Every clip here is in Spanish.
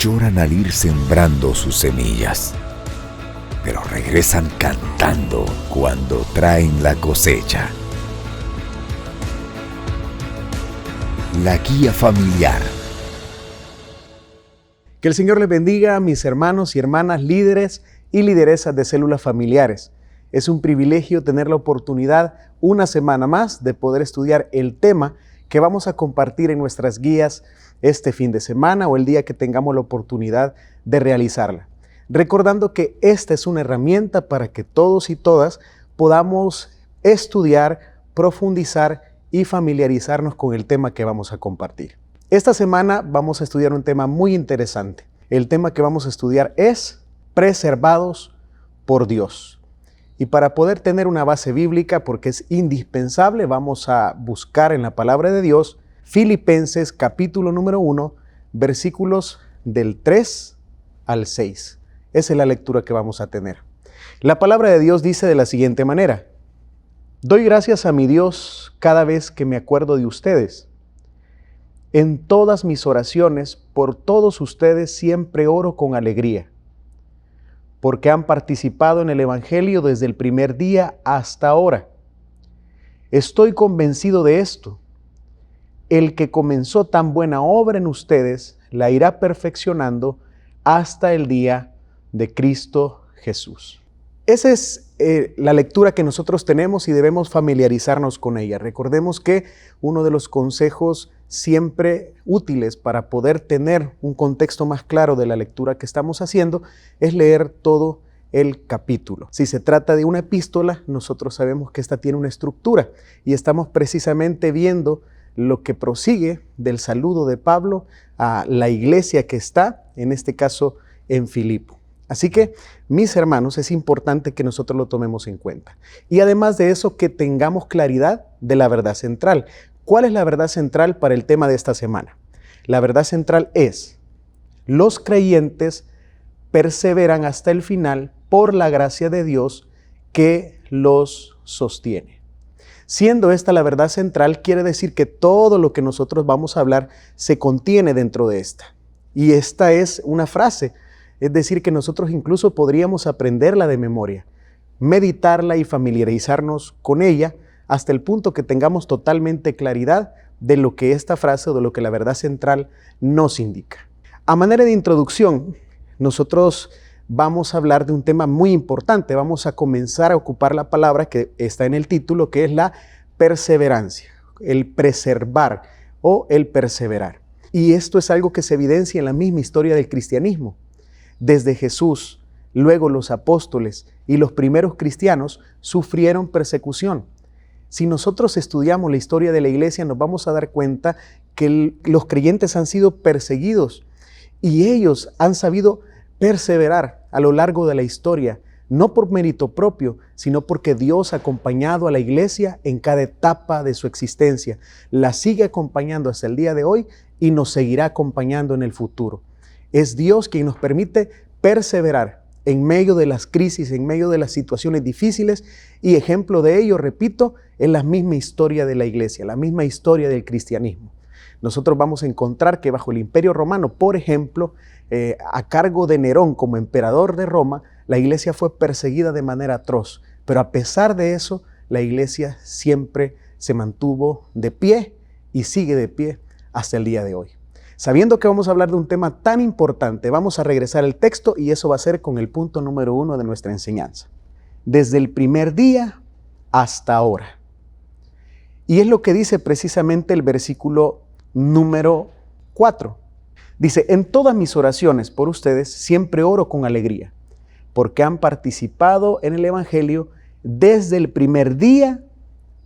lloran al ir sembrando sus semillas, pero regresan cantando cuando traen la cosecha. La guía familiar. Que el Señor les bendiga a mis hermanos y hermanas líderes y lideresas de células familiares. Es un privilegio tener la oportunidad una semana más de poder estudiar el tema que vamos a compartir en nuestras guías este fin de semana o el día que tengamos la oportunidad de realizarla. Recordando que esta es una herramienta para que todos y todas podamos estudiar, profundizar y familiarizarnos con el tema que vamos a compartir. Esta semana vamos a estudiar un tema muy interesante. El tema que vamos a estudiar es preservados por Dios. Y para poder tener una base bíblica, porque es indispensable, vamos a buscar en la palabra de Dios Filipenses capítulo número 1, versículos del 3 al 6. Esa es la lectura que vamos a tener. La palabra de Dios dice de la siguiente manera: doy gracias a mi Dios cada vez que me acuerdo de ustedes. En todas mis oraciones, por todos ustedes siempre oro con alegría, porque han participado en el Evangelio desde el primer día hasta ahora. Estoy convencido de esto. El que comenzó tan buena obra en ustedes, la irá perfeccionando hasta el día de Cristo Jesús. Esa es la lectura que nosotros tenemos y debemos familiarizarnos con ella. Recordemos que uno de los consejos siempre útiles para poder tener un contexto más claro de la lectura que estamos haciendo es leer todo el capítulo. Si se trata de una epístola, nosotros sabemos que esta tiene una estructura y estamos precisamente viendo lo que prosigue del saludo de Pablo a la iglesia que está, en este caso, en Filipo. Así que, mis hermanos, es importante que nosotros lo tomemos en cuenta. Y además de eso, que tengamos claridad de la verdad central. ¿Cuál es la verdad central para el tema de esta semana? La verdad central es: los creyentes perseveran hasta el final por la gracia de Dios que los sostiene. Siendo esta la verdad central, quiere decir que todo lo que nosotros vamos a hablar se contiene dentro de esta. Y esta es una frase, es decir, que nosotros incluso podríamos aprenderla de memoria, meditarla y familiarizarnos con ella hasta el punto que tengamos totalmente claridad de lo que esta frase o de lo que la verdad central nos indica. A manera de introducción, nosotros vamos a hablar de un tema muy importante. Vamos a comenzar a ocupar la palabra que está en el título, que es la perseverancia, el preservar o el perseverar. Y esto es algo que se evidencia en la misma historia del cristianismo. Desde Jesús, luego los apóstoles y los primeros cristianos sufrieron persecución. Si nosotros estudiamos la historia de la iglesia, nos vamos a dar cuenta que los creyentes han sido perseguidos y ellos han sabido perseverar a lo largo de la historia, no por mérito propio, sino porque Dios ha acompañado a la iglesia en cada etapa de su existencia. La sigue acompañando hasta el día de hoy y nos seguirá acompañando en el futuro. Es Dios quien nos permite perseverar en medio de las crisis, en medio de las situaciones difíciles, y ejemplo de ello, repito, es la misma historia de la iglesia, la misma historia del cristianismo. Nosotros vamos a encontrar que bajo el Imperio Romano, por ejemplo, a cargo de Nerón como emperador de Roma, la iglesia fue perseguida de manera atroz, pero a pesar de eso, la iglesia siempre se mantuvo de pie y sigue de pie hasta el día de hoy. Sabiendo que vamos a hablar de un tema tan importante, vamos a regresar al texto y eso va a ser con el punto número 1 de nuestra enseñanza. Desde el primer día hasta ahora. Y es lo que dice precisamente el versículo número 4. Dice: en todas mis oraciones por ustedes siempre oro con alegría, porque han participado en el Evangelio desde el primer día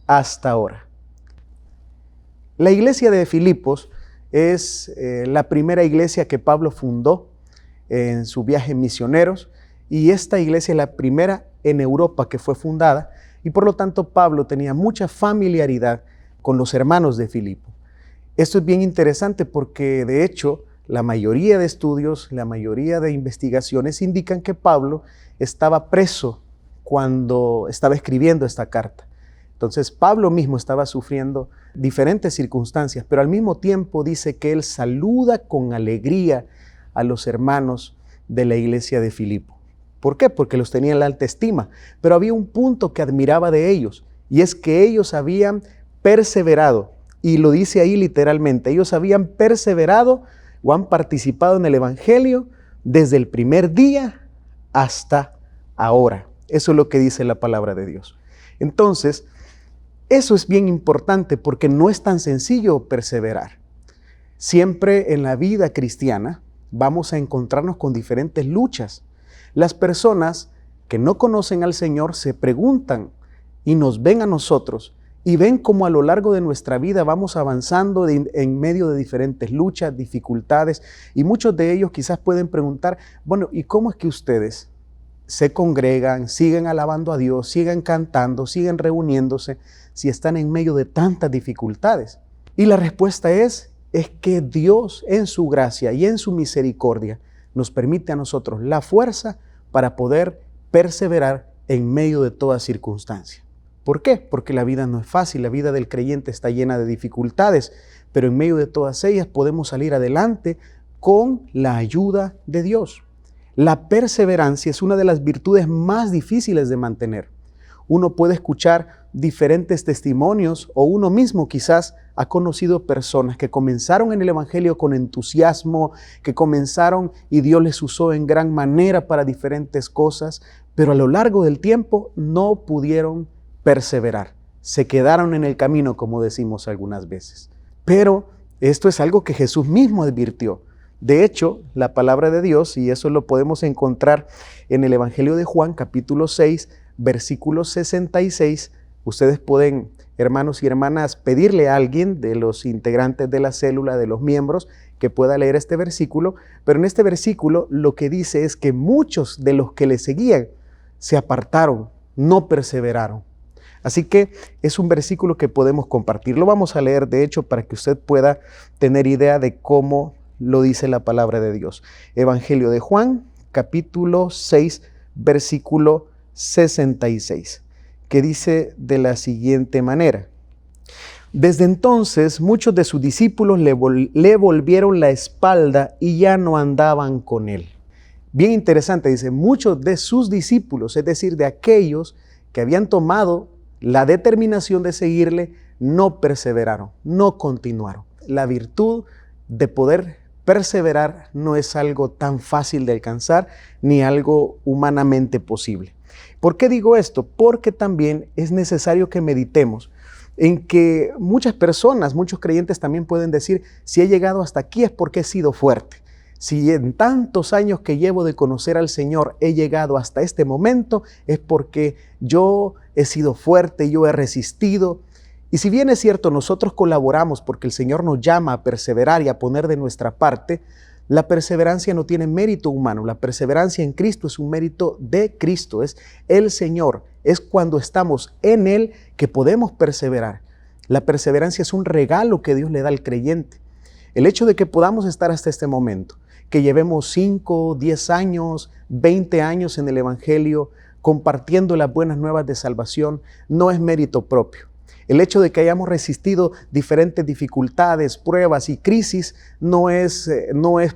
hasta ahora. La iglesia de Filipos es la primera iglesia que Pablo fundó en su viaje misioneros, y esta iglesia es la primera en Europa que fue fundada, y por lo tanto Pablo tenía mucha familiaridad con los hermanos de Filipo. Esto es bien interesante porque de hecho la mayoría de estudios, la mayoría de investigaciones indican que Pablo estaba preso cuando estaba escribiendo esta carta. Entonces Pablo mismo estaba sufriendo diferentes circunstancias, pero al mismo tiempo dice que él saluda con alegría a los hermanos de la iglesia de Filipo. ¿Por qué? Porque los tenía en la alta estima. Pero había un punto que admiraba de ellos, y es que ellos habían perseverado, y lo dice ahí literalmente, ellos habían perseverado o han participado en el Evangelio desde el primer día hasta ahora. Eso es lo que dice la palabra de Dios. Entonces, eso es bien importante porque no es tan sencillo perseverar. Siempre en la vida cristiana vamos a encontrarnos con diferentes luchas. Las personas que no conocen al Señor se preguntan y nos ven a nosotros y ven cómo a lo largo de nuestra vida vamos avanzando en medio de diferentes luchas, dificultades, y muchos de ellos quizás pueden preguntar, bueno, ¿y cómo es que ustedes se congregan, siguen alabando a Dios, siguen cantando, siguen reuniéndose si están en medio de tantas dificultades? Y la respuesta es que Dios en su gracia y en su misericordia nos permite a nosotros la fuerza para poder perseverar en medio de toda circunstancia. ¿Por qué? Porque la vida no es fácil, la vida del creyente está llena de dificultades, pero en medio de todas ellas podemos salir adelante con la ayuda de Dios. La perseverancia es una de las virtudes más difíciles de mantener. Uno puede escuchar diferentes testimonios o uno mismo quizás ha conocido personas que comenzaron en el Evangelio con entusiasmo, que comenzaron y Dios les usó en gran manera para diferentes cosas, pero a lo largo del tiempo no pudieron perseverar. Se quedaron en el camino, como decimos algunas veces. Pero esto es algo que Jesús mismo advirtió. De hecho, la palabra de Dios, y eso lo podemos encontrar en el Evangelio de Juan, capítulo 6, versículo 66, ustedes pueden, hermanos y hermanas, pedirle a alguien de los integrantes de la célula, de los miembros, que pueda leer este versículo, pero en este versículo lo que dice es que muchos de los que le seguían se apartaron, no perseveraron. Así que es un versículo que podemos compartir. Lo vamos a leer, de hecho, para que usted pueda tener idea de cómo lo dice la palabra de Dios. Evangelio de Juan, capítulo 6, versículo 66, que dice de la siguiente manera. Desde entonces muchos de sus discípulos le volvieron la espalda y ya no andaban con él. Bien interesante, dice, muchos de sus discípulos, es decir, de aquellos que habían tomado la determinación de seguirle, no perseveraron, no continuaron. La virtud de poder perseverar no es algo tan fácil de alcanzar ni algo humanamente posible. ¿Por qué digo esto? Porque también es necesario que meditemos en que muchas personas, muchos creyentes también pueden decir, si he llegado hasta aquí es porque he sido fuerte. Si en tantos años que llevo de conocer al Señor he llegado hasta este momento, es porque yo he sido fuerte, yo he resistido. Y si bien es cierto, nosotros colaboramos porque el Señor nos llama a perseverar y a poner de nuestra parte, la perseverancia no tiene mérito humano. La perseverancia en Cristo es un mérito de Cristo, es el Señor. Es cuando estamos en Él que podemos perseverar. La perseverancia es un regalo que Dios le da al creyente. El hecho de que podamos estar hasta este momento, que llevemos 5, 10 años, 20 años en el Evangelio, compartiendo las buenas nuevas de salvación, no es mérito propio. El hecho de que hayamos resistido diferentes dificultades, pruebas y crisis no es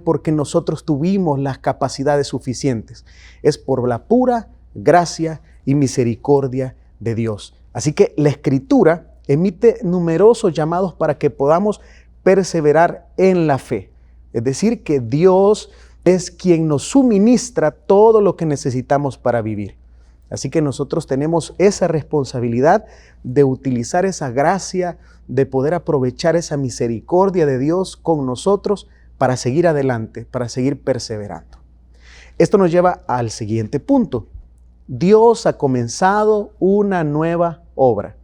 porque nosotros tuvimos las capacidades suficientes. Es por la pura gracia y misericordia de Dios. Así que la Escritura emite numerosos llamados para que podamos perseverar en la fe. Es decir, que Dios es quien nos suministra todo lo que necesitamos para vivir. Así que nosotros tenemos esa responsabilidad de utilizar esa gracia, de poder aprovechar esa misericordia de Dios con nosotros para seguir adelante, para seguir perseverando. Esto nos lleva al siguiente punto. Dios ha comenzado una nueva obra.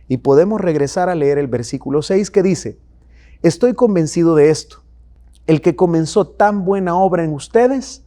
Y podemos regresar a leer el versículo 6 que dice, estoy convencido de esto. El que comenzó tan buena obra en ustedes,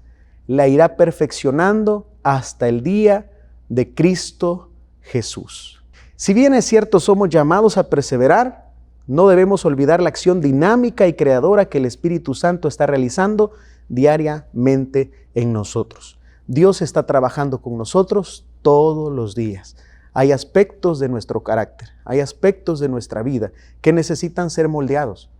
la irá perfeccionando hasta el día de Cristo Jesús. Si bien es cierto, somos llamados a perseverar, no debemos olvidar la acción dinámica y creadora que el Espíritu Santo está realizando diariamente en nosotros. Dios está trabajando con nosotros todos los días. Hay aspectos de nuestro carácter, hay aspectos de nuestra vida que necesitan ser moldeados.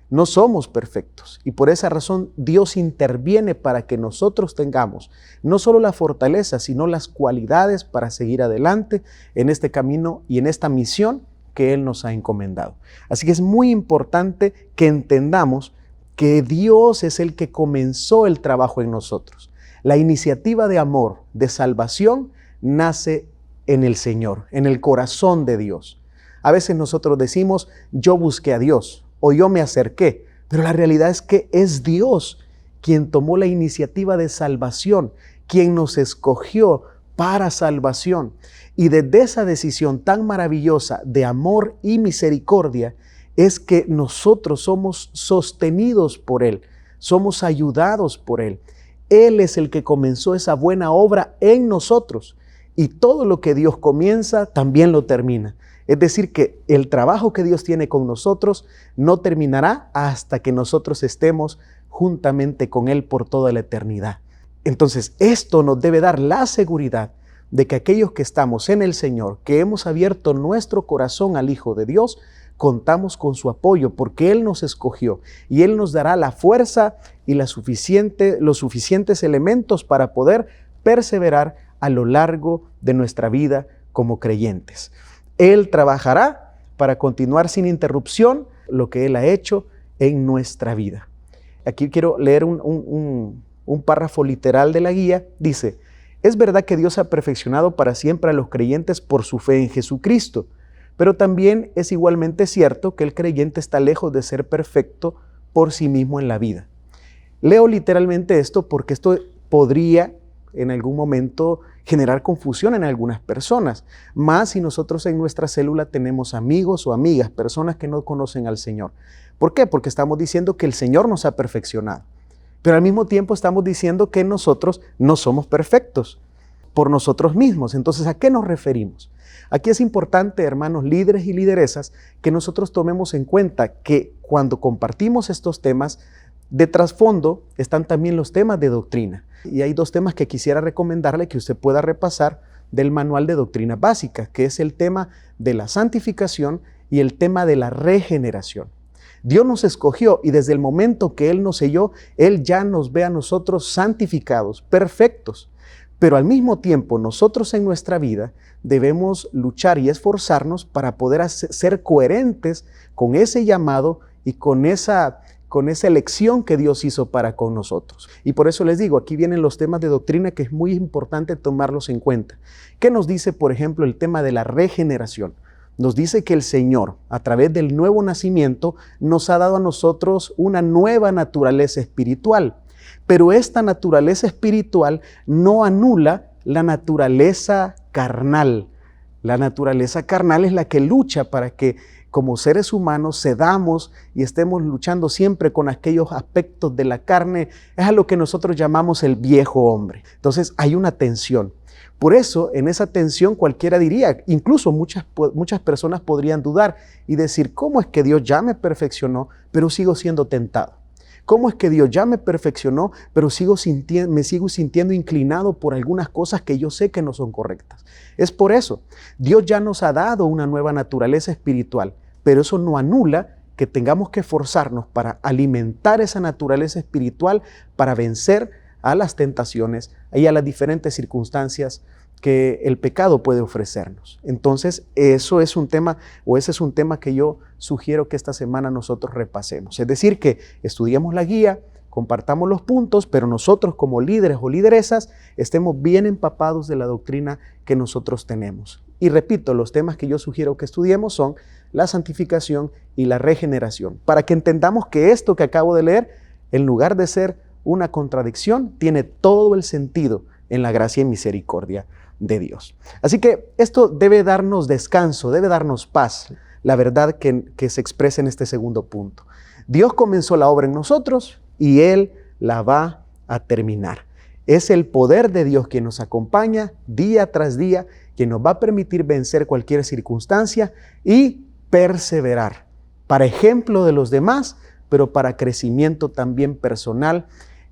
No somos perfectos y por esa razón Dios interviene para que nosotros tengamos no solo la fortaleza, sino las cualidades para seguir adelante en este camino y en esta misión que Él nos ha encomendado. Así que es muy importante que entendamos que Dios es el que comenzó el trabajo en nosotros. La iniciativa de amor, de salvación, nace en el Señor, en el corazón de Dios. A veces nosotros decimos, yo busqué a Dios o yo me acerqué, pero la realidad es que es Dios quien tomó la iniciativa de salvación, quien nos escogió para salvación. Y desde esa decisión tan maravillosa de amor y misericordia es que nosotros somos sostenidos por Él, somos ayudados por Él. Él es el que comenzó esa buena obra en nosotros y todo lo que Dios comienza también lo termina. Es decir, que el trabajo que Dios tiene con nosotros no terminará hasta que nosotros estemos juntamente con Él por toda la eternidad. Entonces, esto nos debe dar la seguridad de que aquellos que estamos en el Señor, que hemos abierto nuestro corazón al Hijo de Dios, contamos con su apoyo porque Él nos escogió y Él nos dará la fuerza y los suficientes elementos para poder perseverar a lo largo de nuestra vida como creyentes. Él trabajará para continuar sin interrupción lo que Él ha hecho en nuestra vida. Aquí quiero leer un párrafo literal de la guía. Dice, es verdad que Dios ha perfeccionado para siempre a los creyentes por su fe en Jesucristo, pero también es igualmente cierto que el creyente está lejos de ser perfecto por sí mismo en la vida. Leo literalmente esto porque esto podría en algún momento generar confusión en algunas personas, más si nosotros en nuestra célula tenemos amigos o amigas, personas que no conocen al Señor. ¿Por qué? Porque estamos diciendo que el Señor nos ha perfeccionado, pero al mismo tiempo estamos diciendo que nosotros no somos perfectos por nosotros mismos. Entonces, ¿a qué nos referimos? Aquí es importante, hermanos líderes y lideresas, que nosotros tomemos en cuenta que cuando compartimos estos temas, de trasfondo están también los temas de doctrina. Y hay dos temas que quisiera recomendarle que usted pueda repasar del manual de doctrina básica, que es el tema de la santificación y el tema de la regeneración. Dios nos escogió y desde el momento que Él nos selló, Él ya nos ve a nosotros santificados, perfectos. Pero al mismo tiempo, nosotros en nuestra vida debemos luchar y esforzarnos para poder ser coherentes con ese llamado y con esa elección que Dios hizo para con nosotros. Y por eso les digo, aquí vienen los temas de doctrina que es muy importante tomarlos en cuenta. ¿Qué nos dice, por ejemplo, el tema de la regeneración? Nos dice que el Señor, a través del nuevo nacimiento, nos ha dado a nosotros una nueva naturaleza espiritual. Pero esta naturaleza espiritual no anula la naturaleza carnal. La naturaleza carnal es la que lucha para que como seres humanos cedamos y estemos luchando siempre con aquellos aspectos de la carne. Es a lo que nosotros llamamos el viejo hombre. Entonces hay una tensión. Por eso, en esa tensión cualquiera diría, incluso muchas personas podrían dudar y decir, ¿cómo es que Dios ya me perfeccionó, pero sigo siendo tentado? ¿Cómo es que Dios ya me perfeccionó, pero me sigo sintiendo inclinado por algunas cosas que yo sé que no son correctas? Es por eso, Dios ya nos ha dado una nueva naturaleza espiritual, pero eso no anula que tengamos que esforzarnos para alimentar esa naturaleza espiritual para vencer a las tentaciones y a las diferentes circunstancias que el pecado puede ofrecernos. Entonces, ese es un tema que yo sugiero que esta semana nosotros repasemos. Es decir, que estudiemos la guía, compartamos los puntos, pero nosotros como líderes o lideresas estemos bien empapados de la doctrina que nosotros tenemos. Y repito, los temas que yo sugiero que estudiemos son la santificación y la regeneración, para que entendamos que esto que acabo de leer, en lugar de ser una contradicción, tiene todo el sentido en la gracia y misericordia de Dios. Así que esto debe darnos descanso, debe darnos paz, la verdad que se expresa en este segundo punto. Dios comenzó la obra en nosotros y Él la va a terminar. Es el poder de Dios quien nos acompaña día tras día, quien nos va a permitir vencer cualquier circunstancia y perseverar, para ejemplo de los demás, pero para crecimiento también personal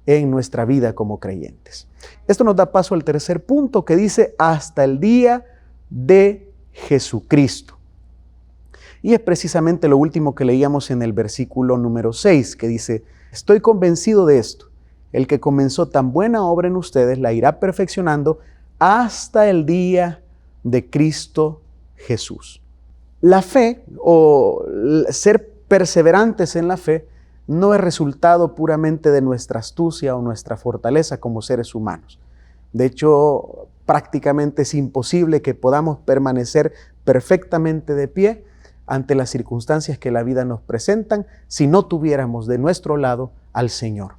en nuestra vida como creyentes. Esto nos da paso al tercer punto que dice hasta el día de Jesucristo. Y es precisamente lo último que leíamos en el versículo número 6, que dice: estoy convencido de esto, el que comenzó tan buena obra en ustedes la irá perfeccionando hasta el día de Cristo Jesús. La fe, o ser perseverantes en la fe, no es resultado puramente de nuestra astucia o nuestra fortaleza como seres humanos. De hecho, prácticamente es imposible que podamos permanecer perfectamente de pie ante las circunstancias que la vida nos presentan si no tuviéramos de nuestro lado al Señor.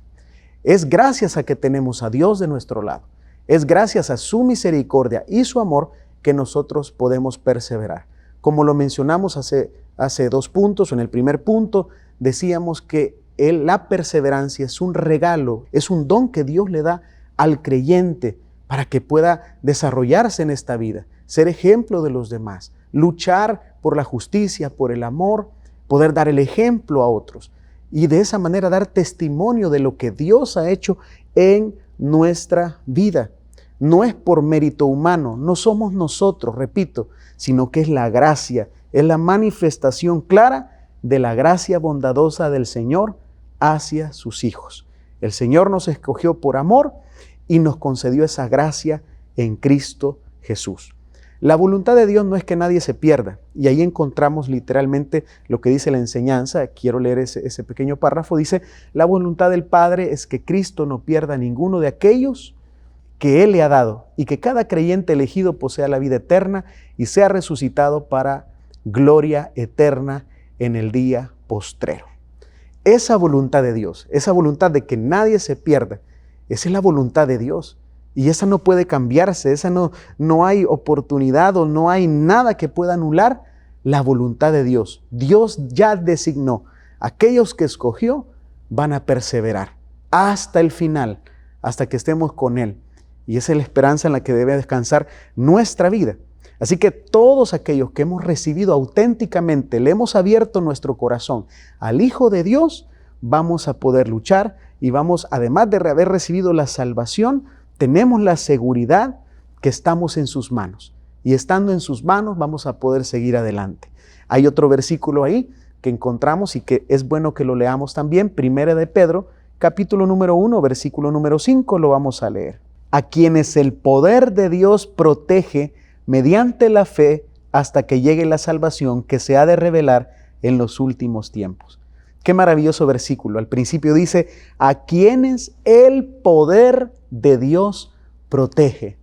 Es gracias a que tenemos a Dios de nuestro lado, es gracias a su misericordia y su amor que nosotros podemos perseverar. Como lo mencionamos hace 2 puntos, en el primer punto decíamos que la perseverancia es un regalo, es un don que Dios le da al creyente para que pueda desarrollarse en esta vida, ser ejemplo de los demás, luchar por la justicia, por el amor, poder dar el ejemplo a otros y de esa manera dar testimonio de lo que Dios ha hecho en nuestra vida. No es por mérito humano, no somos nosotros, repito, sino que es la gracia, es la manifestación clara de la gracia bondadosa del Señor hacia sus hijos. El Señor nos escogió por amor y nos concedió esa gracia en Cristo Jesús. La voluntad de Dios no es que nadie se pierda, y ahí encontramos literalmente lo que dice la enseñanza. Quiero leer ese pequeño párrafo. Dice: la voluntad del Padre es que Cristo no pierda a ninguno de aquellos que Él le ha dado, y que cada creyente elegido posea la vida eterna y sea resucitado para gloria eterna en el día postrero. Esa voluntad de Dios, esa voluntad de que nadie se pierda, esa es la voluntad de Dios. Y esa no puede cambiarse, esa no hay oportunidad o no hay nada que pueda anular la voluntad de Dios. Dios ya designó, aquellos que escogió van a perseverar hasta el final, hasta que estemos con Él. Y esa es la esperanza en la que debe descansar nuestra vida. Así que todos aquellos que hemos recibido auténticamente, le hemos abierto nuestro corazón al Hijo de Dios, vamos a poder luchar y vamos, además de haber recibido la salvación, tenemos la seguridad que estamos en sus manos. Y estando en sus manos vamos a poder seguir adelante. Hay otro versículo ahí que encontramos y que es bueno que lo leamos también. 1 de Pedro, capítulo número 1, versículo número 5, lo vamos a leer. A quienes el poder de Dios protege mediante la fe hasta que llegue la salvación que se ha de revelar en los últimos tiempos. Qué maravilloso versículo. Al principio dice: a quienes el poder de Dios protege.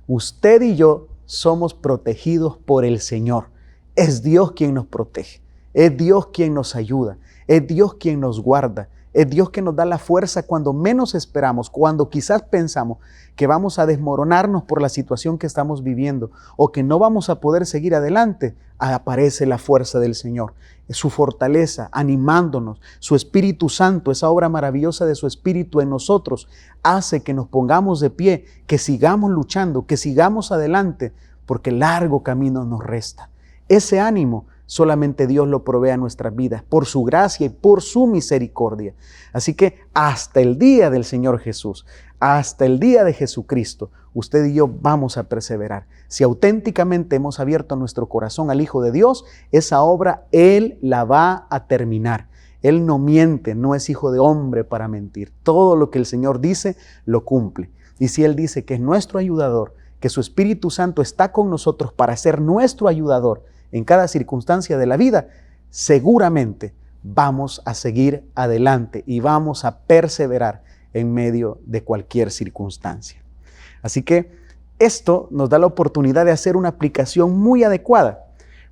Usted y yo somos protegidos por el Señor. Es Dios quien nos protege. Es Dios quien nos ayuda. Es Dios quien nos guarda. Es Dios que nos da la fuerza cuando menos esperamos, cuando quizás pensamos que vamos a desmoronarnos por la situación que estamos viviendo o que no vamos a poder seguir adelante. Aparece la fuerza del Señor, su fortaleza animándonos, su Espíritu Santo, esa obra maravillosa de su Espíritu en nosotros hace que nos pongamos de pie, que sigamos luchando, que sigamos adelante, porque largo camino nos resta. Ese ánimo solamente Dios lo provee a nuestras vidas por su gracia y por su misericordia. Así que hasta el día del Señor Jesús, hasta el día de Jesucristo, usted y yo vamos a perseverar. Si auténticamente hemos abierto nuestro corazón al Hijo de Dios, esa obra Él la va a terminar. Él no miente, no es hijo de hombre para mentir. Todo lo que el Señor dice, lo cumple. Y si Él dice que es nuestro ayudador, que su Espíritu Santo está con nosotros para ser nuestro ayudador en cada circunstancia de la vida, seguramente vamos a seguir adelante y vamos a perseverar en medio de cualquier circunstancia. Así que esto nos da la oportunidad de hacer una aplicación muy adecuada,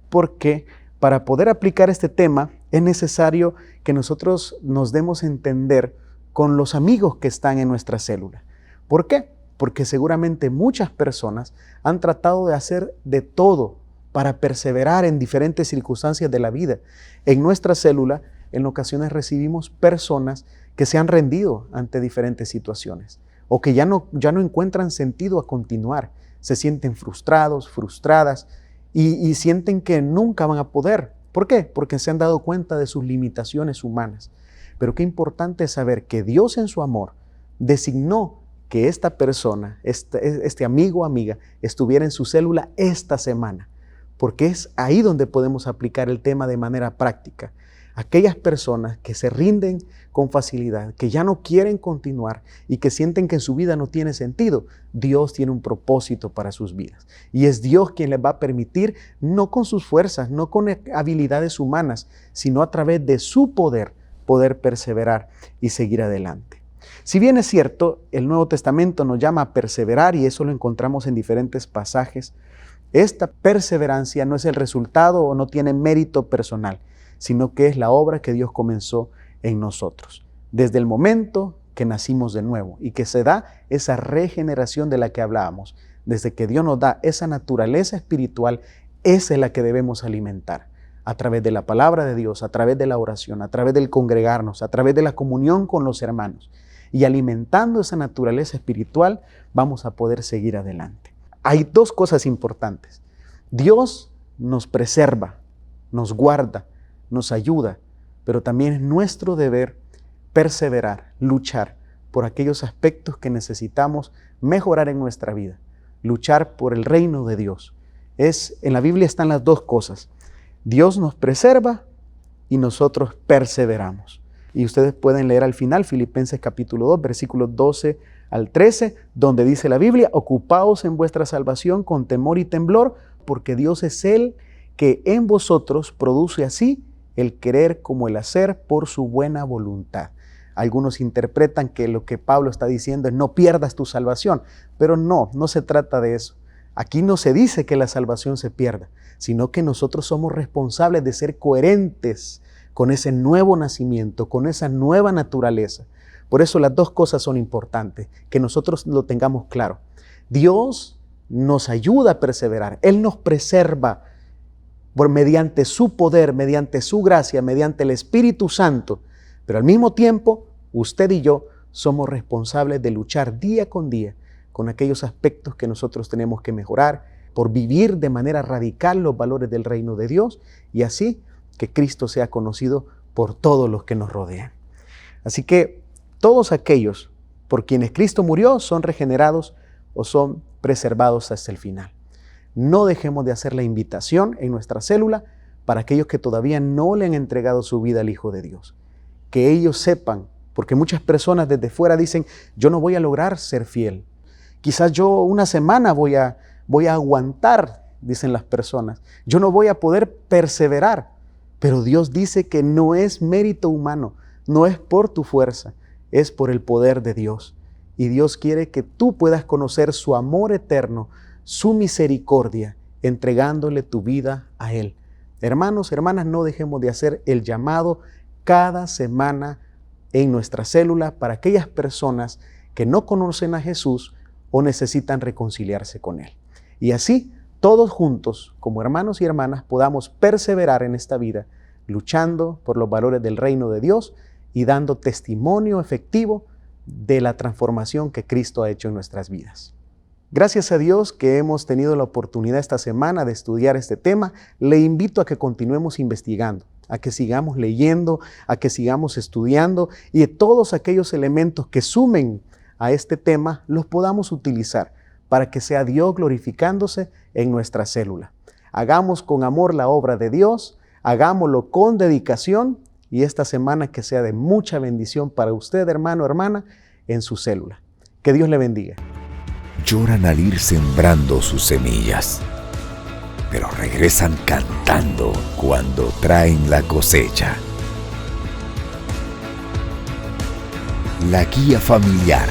porque para poder aplicar este tema es necesario que nosotros nos demos a entender con los amigos que están en nuestra célula. ¿Por qué? Porque seguramente muchas personas han tratado de hacer de todo para perseverar en diferentes circunstancias de la vida. En nuestra célula, en ocasiones recibimos personas que se han rendido ante diferentes situaciones o que ya no encuentran sentido a continuar. Se sienten frustrados, frustradas y sienten que nunca van a poder. ¿Por qué? Porque se han dado cuenta de sus limitaciones humanas. Pero qué importante es saber que Dios en su amor designó que esta persona, este amigo o amiga, estuviera en su célula esta semana, porque es ahí donde podemos aplicar el tema de manera práctica. Aquellas personas que se rinden con facilidad, que ya no quieren continuar y que sienten que su vida no tiene sentido, Dios tiene un propósito para sus vidas. Y es Dios quien les va a permitir, no con sus fuerzas, no con habilidades humanas, sino a través de su poder perseverar y seguir adelante. Si bien es cierto, el Nuevo Testamento nos llama a perseverar y eso lo encontramos en diferentes pasajes, esta perseverancia no es el resultado o no tiene mérito personal, sino que es la obra que Dios comenzó en nosotros. Desde el momento que nacimos de nuevo y que se da esa regeneración de la que hablábamos, desde que Dios nos da esa naturaleza espiritual, esa es la que debemos alimentar a través de la palabra de Dios, a través de la oración, a través del congregarnos, a través de la comunión con los hermanos. Y alimentando esa naturaleza espiritual, vamos a poder seguir adelante. Hay dos cosas importantes. Dios nos preserva, nos guarda, nos ayuda, pero también es nuestro deber perseverar, luchar por aquellos aspectos que necesitamos mejorar en nuestra vida, luchar por el reino de Dios. En la Biblia están las dos cosas. Dios nos preserva y nosotros perseveramos. Y ustedes pueden leer al final Filipenses capítulo 2, versículos 12 al 13, donde dice la Biblia: ocupaos en vuestra salvación con temor y temblor, porque Dios es el que en vosotros produce así el querer como el hacer por su buena voluntad. Algunos interpretan que lo que Pablo está diciendo es no pierdas tu salvación, pero no se trata de eso. Aquí no se dice que la salvación se pierda, sino que nosotros somos responsables de ser coherentes con ese nuevo nacimiento, con esa nueva naturaleza. Por eso las dos cosas son importantes, que nosotros lo tengamos claro. Dios nos ayuda a perseverar, Él nos preserva mediante su poder, mediante su gracia, mediante el Espíritu Santo. Pero al mismo tiempo, usted y yo somos responsables de luchar día con día con aquellos aspectos que nosotros tenemos que mejorar, por vivir de manera radical los valores del reino de Dios y así que Cristo sea conocido por todos los que nos rodean. Así que todos aquellos por quienes Cristo murió son regenerados o son preservados hasta el final. No dejemos de hacer la invitación en nuestra célula para aquellos que todavía no le han entregado su vida al Hijo de Dios. Que ellos sepan, porque muchas personas desde fuera dicen, yo no voy a lograr ser fiel. Quizás yo una semana voy a aguantar, dicen las personas. Yo no voy a poder perseverar. Pero Dios dice que no es mérito humano, no es por tu fuerza, es por el poder de Dios. Y Dios quiere que tú puedas conocer su amor eterno, su misericordia, entregándole tu vida a Él. Hermanos, hermanas, no dejemos de hacer el llamado cada semana en nuestra célula para aquellas personas que no conocen a Jesús o necesitan reconciliarse con Él. Y así, todos juntos, como hermanos y hermanas, podamos perseverar en esta vida, luchando por los valores del reino de Dios y dando testimonio efectivo de la transformación que Cristo ha hecho en nuestras vidas. Gracias a Dios que hemos tenido la oportunidad esta semana de estudiar este tema. Le invito a que continuemos investigando, a que sigamos leyendo, a que sigamos estudiando y de todos aquellos elementos que sumen a este tema los podamos utilizar para que sea Dios glorificándose en nuestra célula. Hagamos con amor la obra de Dios, hagámoslo con dedicación y esta semana que sea de mucha bendición para usted, hermano, hermana, en su célula. Que Dios le bendiga. Lloran al ir sembrando sus semillas, pero regresan cantando cuando traen la cosecha. La guía familiar